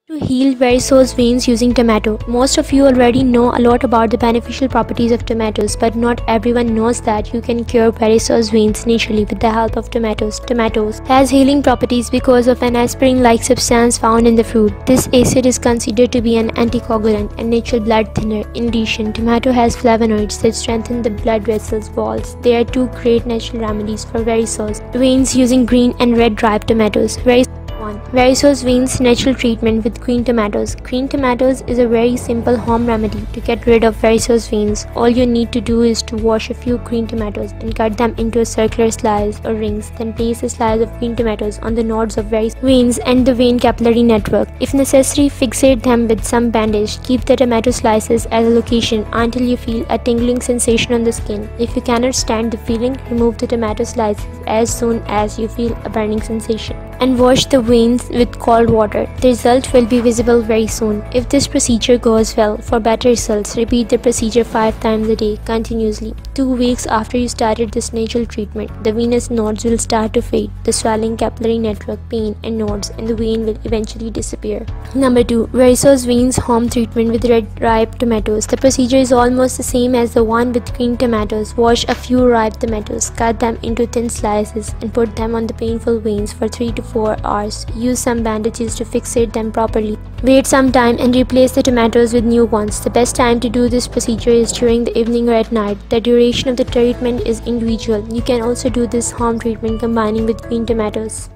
To heal varicose veins using tomato. Most of you already know a lot about the beneficial properties of tomatoes, but not everyone knows that you can cure varicose veins naturally with the help of tomatoes. Tomatoes has healing properties because of an aspirin-like substance found in the fruit. This acid is considered to be an anticoagulant and natural blood thinner. In addition, tomato has flavonoids that strengthen the blood vessels walls. There are two great natural remedies for varicose veins using green and red ripe tomatoes. 1. Varicose veins natural treatment with green tomatoes. Green tomatoes is a very simple home remedy to get rid of varicose veins. All you need to do is to wash a few green tomatoes and cut them into a circular slice or rings. Then place a slice of green tomatoes on the nodes of varicose veins and the vein capillary network. If necessary, fixate them with some bandage. Keep the tomato slices as a location until you feel a tingling sensation on the skin. If you cannot stand the feeling, remove the tomato slices as soon as you feel a burning sensation and wash the veins with cold water. The result will be visible very soon. If this procedure goes well, for better results, repeat the procedure 5 times a day continuously. 2 weeks after you started this natural treatment, the venous nodes will start to fade. The swelling, capillary network, pain, and nodes in the vein will eventually disappear. Number 2. Varicose veins home treatment with red ripe tomatoes. The procedure is almost the same as the one with green tomatoes. Wash a few ripe tomatoes, cut them into thin slices, and put them on the painful veins for 3 to 4 hours. Use some bandages to fixate them properly. Wait some time and replace the tomatoes with new ones. The best time to do this procedure is during the evening or at night. The duration of the treatment is individual. You can also do this home treatment combining with green tomatoes.